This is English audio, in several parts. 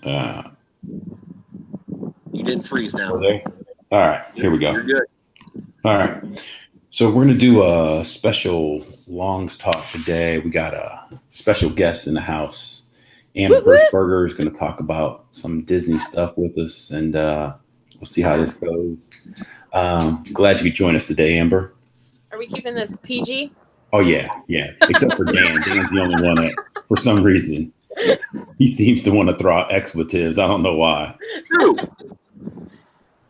Uh, You didn't freeze now. there. All right, here we go. You're good. All right. So we're gonna do a special longs talk today. We got a special guest in the house. Amber Woot woot. Hirschberger is going to talk about some Disney stuff with us, and we'll see how this goes. Glad you could join us today, Amber. Are we keeping this PG? Oh yeah. Except for Dan. Dan's the only one that, for some reason, he seems to want to throw out expletives. I don't know why. Who?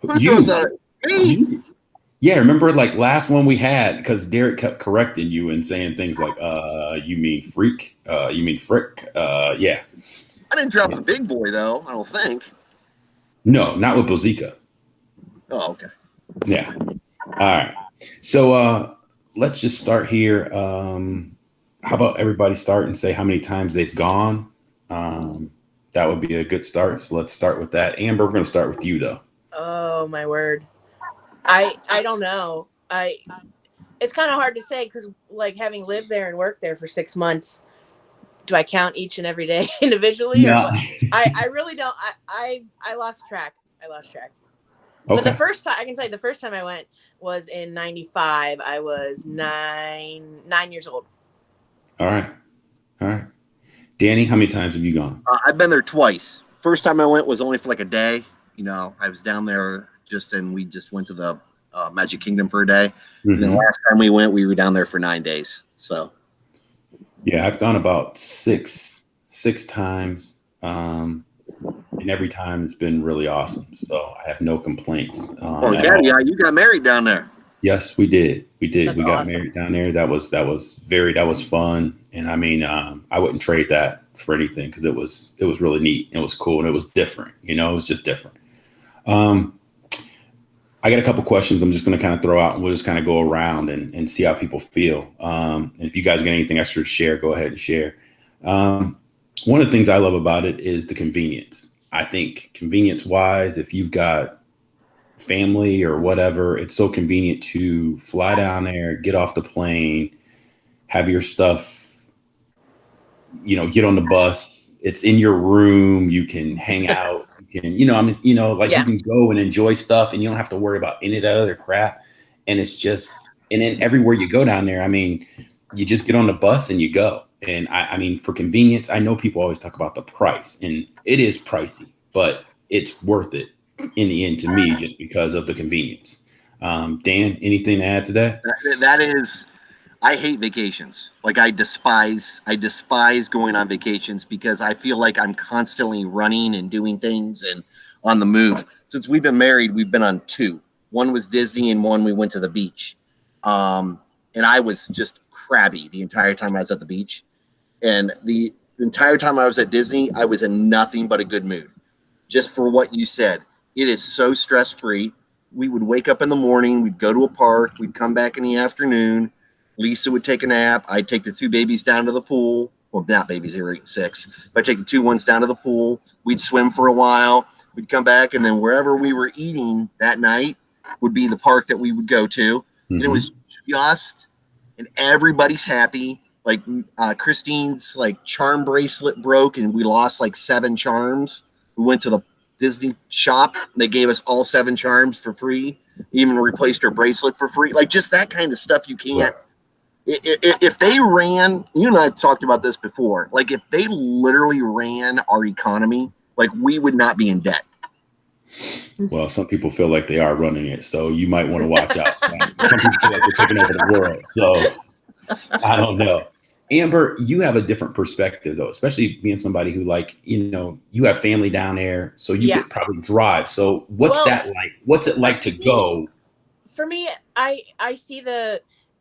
Who throws out me? Yeah, remember like last one we had, because Derek kept correcting you and saying things like, you mean freak? You mean frick? Yeah. I didn't drop the big boy though. I don't think. No, not with Bozika. Oh, okay. Yeah. All right. So let's just start here. How about everybody start and say how many times they've gone? That would be a good start. So let's start with that. Amber, we're going to start with you though. Oh my word. I don't know. It's kind of hard to say because like having lived there and worked there for 6 months, do I count each and every day individually? No. Or what? I really don't. I lost track. Okay. But the first time I can tell you, the first time I went was in '95. I was nine years old. All right. Danny, how many times have you gone? I've been there twice. First time I went was only for like a day. I was down there we just went to the Magic Kingdom for a day. Mm-hmm. And then the last time we were down there for 9 days. So. Yeah, I've gone about six times. And every time it's been really awesome. So I have no complaints. You got married down there. Yes, we did. We That's got awesome. married down there. That was fun. And I mean, I wouldn't trade that for anything because it was really neat. It was cool and it was different. It was just different. I got a couple questions I'm just going to kind of throw out, and we'll just kind of go around and see how people feel. And if you guys got anything extra to share, go ahead and share. One of the things I love about it is the convenience. I think convenience-wise, if you've got family or whatever, it's so convenient to fly down there, get off the plane, have your stuff, get on the bus. It's in your room. You can hang out. You can, you can go and enjoy stuff, and you don't have to worry about any of that other crap. And it's just, and then everywhere you go down there, I mean, you just get on the bus and you go. And I mean, for convenience, I know people always talk about the price, and it is pricey, but it's worth it in the end to me, just because of the convenience. Dan, anything to add to that? That is, I hate vacations. Like I despise going on vacations because I feel like I'm constantly running and doing things and on the move. Since we've been married, we've been on 2. One was Disney and one we went to the beach. And I was just crabby the entire time I was at the beach. And the entire time I was at Disney, I was in nothing but a good mood. Just for what you said. It is so stress-free. We would wake up in the morning, we'd go to a park, we'd come back in the afternoon. Lisa would take a nap. I'd take the 2 babies down to the pool. Well, not babies, they were 8 and 6. But I'd take the 2 ones down to the pool. We'd swim for a while. We'd come back, and then wherever we were eating that night would be the park that we would go to. Mm-hmm. And it was just, and everybody's happy. Like Christine's charm bracelet broke, and we lost 7 charms. We went to the Disney shop. And they gave us all 7 charms for free. Even replaced her bracelet for free. Just that kind of stuff you can't. Right. If they ran, you and I have talked about this before, if they literally ran our economy, we would not be in debt. Well, some people feel like they are running it, so you might want to watch out. Some people feel like they're taking over the world, so I don't know. Amber, you have a different perspective, though, especially being somebody who, you have family down there, so you could probably drive. So what's that like? What's it like to go? For me, I see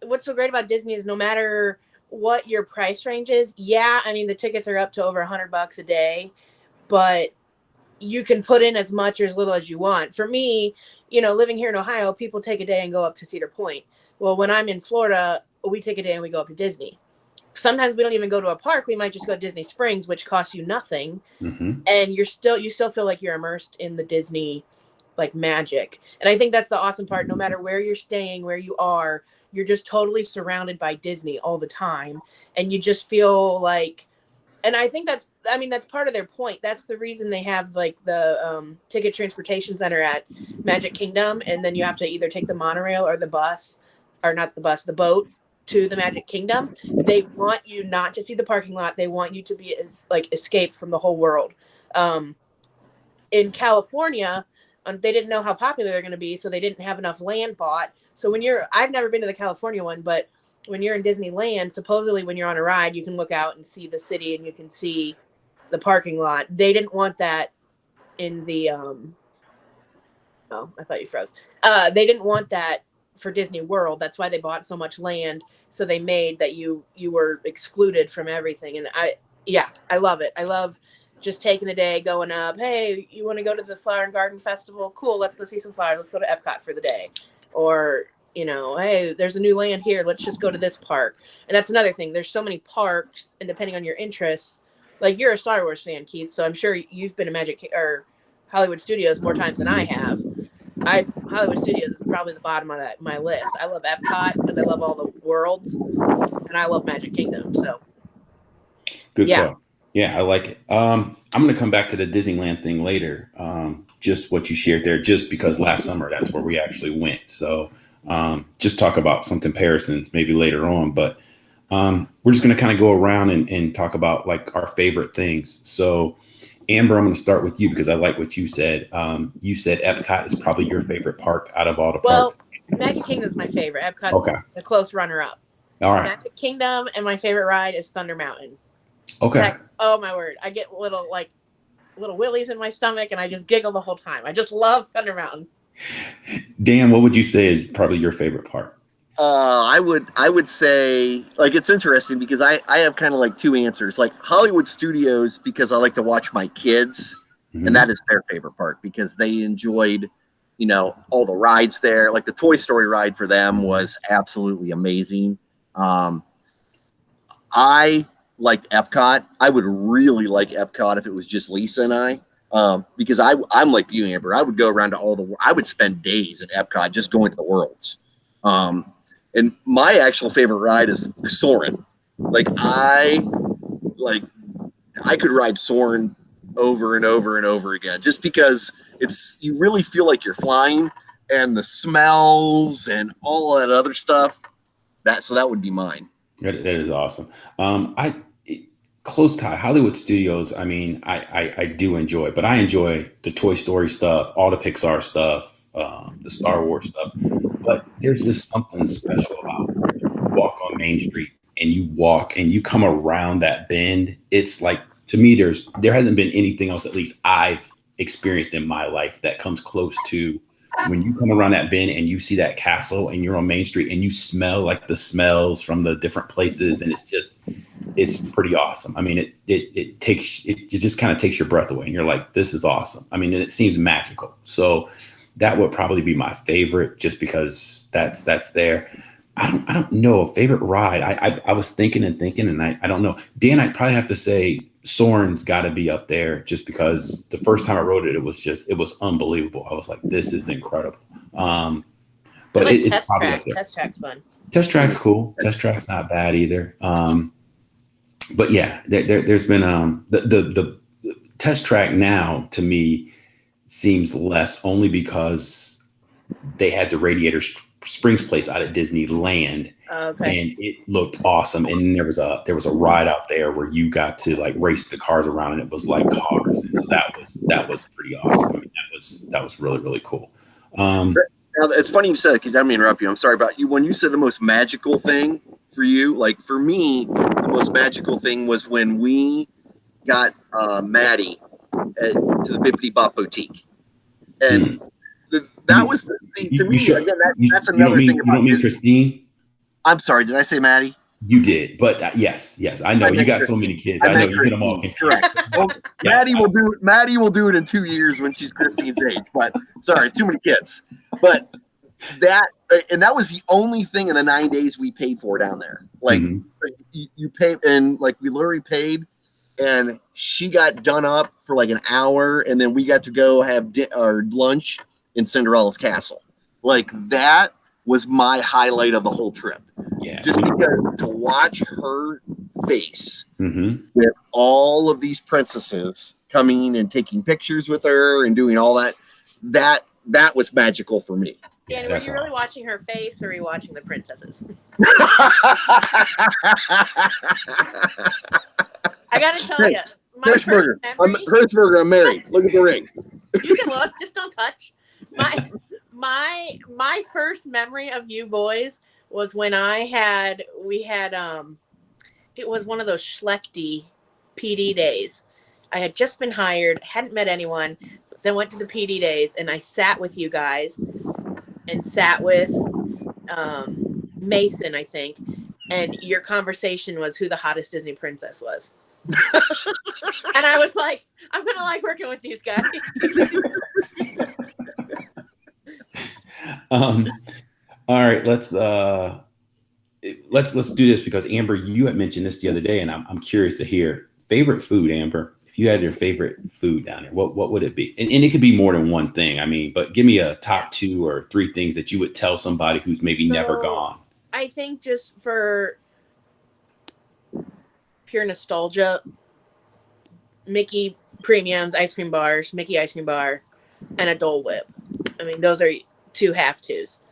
what's so great about Disney is no matter what your price range is, I mean, the tickets are up to over $100 a day, but you can put in as much or as little as you want. For me, living here in Ohio, people take a day and go up to Cedar Point. Well, when I'm in Florida, we take a day and we go up to Disney. Sometimes we don't even go to a park. We might just go to Disney Springs, which costs you nothing. Mm-hmm. And you still feel like you're immersed in the Disney magic. And I think that's the awesome part. No matter where you're staying, where you are, you're just totally surrounded by Disney all the time. And you just feel like And I think that's part of their point. That's the reason they have like the ticket transportation center at Magic Kingdom, and then you have to either take the monorail or the bus, or not the bus, the boat to the Magic Kingdom. They want you not to see the parking lot. They want you to be escaped from the whole world. In California, they didn't know how popular they're going to be, so they didn't have enough land bought. So I've never been to the California one, but when you're in Disneyland, supposedly when you're on a ride, you can look out and see the city and you can see the parking lot. They didn't want that in the oh, I thought you froze. They didn't want that for Disney World. That's why they bought so much land. So they made that you were excluded from everything. And I love it. I love just taking a day, going up. Hey, you want to go to the Flower and Garden Festival? Cool. Let's go see some flowers. Let's go to Epcot for the day. Or, hey, there's a new land here. Let's just go to this park. And that's another thing. There's so many parks, and depending on your interests, like you're a Star Wars fan, Keith. So I'm sure you've been to Hollywood Studios more times than I have. Hollywood Studios is probably the bottom of my list. I love Epcot because I love all the worlds, and I love Magic Kingdom. So good call. Yeah, I like it. I'm going to come back to the Disneyland thing later. Just what you shared there, just because last summer that's where we actually went. So just talk about some comparisons maybe later on. But we're just going to kind of go around and talk about like our favorite things. So Amber, I'm going to start with you because I like what you said. You said Epcot is probably your favorite park out of all the parks. Well, Magic Kingdom is my favorite. Epcot's a close runner-up. All right. Magic Kingdom, and my favorite ride is Thunder Mountain. Okay. Oh my word! I get little willies in my stomach, and I just giggle the whole time. I just love Thunder Mountain. Dan, what would you say is probably your favorite part? I would say, like, it's interesting because I have kind of like two answers. Like Hollywood Studios, because I like to watch my kids, and that is their favorite part because they enjoyed, all the rides there. Like the Toy Story ride for them was absolutely amazing. I liked Epcot. I would really like Epcot if it was just Lisa and I, because I'm like you, Amber. I would go around to I would spend days at Epcot just going to the worlds. And my actual favorite ride is Soarin'. I could ride Soarin' over and over and over again, just because you really feel like you're flying, and the smells and all that other stuff. So that would be mine. That is awesome. Close tie Hollywood Studios. I mean, I do enjoy it, but I enjoy the Toy Story stuff, all the Pixar stuff, the Star Wars stuff. But there's just something special about you walk on Main Street and you come around that bend. It's like, to me, there hasn't been anything else, at least I've experienced in my life, that comes close to when you come around that bend and you see that castle and you're on Main Street and you smell like the smells from the different places. And it's pretty awesome. I mean, it just kind of takes your breath away and you're like, this is awesome. I mean, and it seems magical. So that would probably be my favorite, just because that's there. I don't know a favorite ride. I was thinking and I don't know. Dan, I'd probably have to say Soarin's got to be up there, just because the first time I rode it, it was unbelievable. I was like, this is incredible. But like Test Track. Test Track's fun. Test Track's cool. Test Track's not bad either. But yeah, there's been the Test Track now to me seems less, only because they had the Radiator Springs place out at Disneyland, and it looked awesome. And there was a ride out there where you got to like race the cars around, and it was like cars, and so that was pretty awesome. I mean, that was really, really cool. Now, it's funny you said it, because I didn't interrupt you. I'm sorry about you. When you said the most magical thing for you, like for me, the most magical thing was when we got Maddie to the Bippity Bop Boutique, and that was to me. Again, that's another thing about Christine. I'm sorry, did I say Maddie? You did, but yes, I know you got so many kids. I know you get them all confused. Correct. Well, yes, Maddie will do it in 2 years when she's Christine's age. But sorry, too many kids. But that was the only thing in the 9 days we paid for down there. Like you pay, and like we literally paid, and she got done up for like an hour, and then we got to go have our lunch in Cinderella's castle. Like that was my highlight of the whole trip. Yeah. Just because to watch her face Mm-hmm. with all of these princesses coming and taking pictures with her and doing all that. That was magical for me. Yeah, were you really watching her face, or were you watching the princesses? I gotta tell you, my Hirschberger, memory. Hirschberger, I'm married. Look at the ring. You can look, just don't touch. My first memory of you boys was when we had it was one of those Schlechte PD days. I had just been hired, hadn't met anyone, then went to the PD days, and I sat with you guys and sat with Mason, I think, and your conversation was who the hottest Disney princess was. And I was like, I'm gonna like working with these guys. All right, let's do this, because Amber, you had mentioned this the other day, and I'm curious to hear favorite food. Amber, if you had your favorite food down there, what would it be? And it could be more than one thing. I mean, but give me a top 2 or 3 things that you would tell somebody who's maybe never gone. I think just for pure nostalgia, Mickey Premiums, ice cream bars, Mickey ice cream bar, and a Dole Whip. I mean, those are 2 have-tos.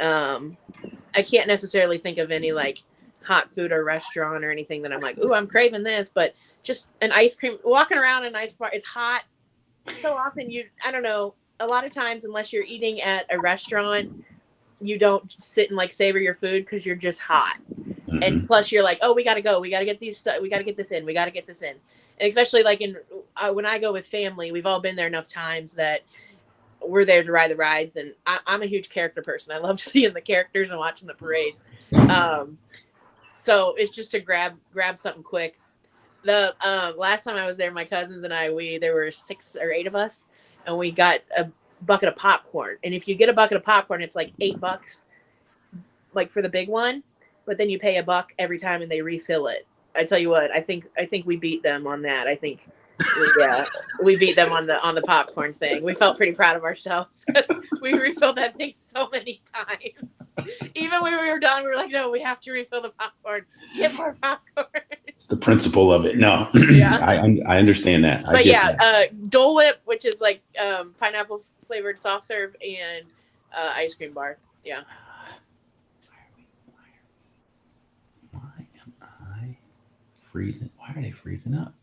I can't necessarily think of any like hot food or restaurant or anything that I'm like, ooh, I'm craving this, but just an ice cream, walking around an ice bar, it's hot. So often I don't know, a lot of times, unless you're eating at a restaurant, you don't sit and like savor your food because you're just hot. Mm-hmm. And plus you're like, oh, we got to go. We got to get we got to get this in. We got to get this in. And especially like when I go with family, we've all been there enough times that we're there to ride the rides. And I'm a huge character person. I love seeing the characters and watching the parade. So it's just to grab something quick. The last time I was there, my cousins and there were 6 or 8 of us, and we got a bucket of popcorn. And if you get a bucket of popcorn, it's like $8, like for the big one, but then you pay $1 every time and they refill it. I tell you what, I think we beat them on that. I think we beat them on the popcorn thing. We felt pretty proud of ourselves because we refilled that thing so many times. Even when we were done, we were like, no, we have to refill the popcorn. Get more popcorn. It's the principle of it. No, yeah. I understand that. But Dole Whip, which is like pineapple flavored soft serve, and ice cream bar. Yeah. Why am I freezing? Why are they freezing up?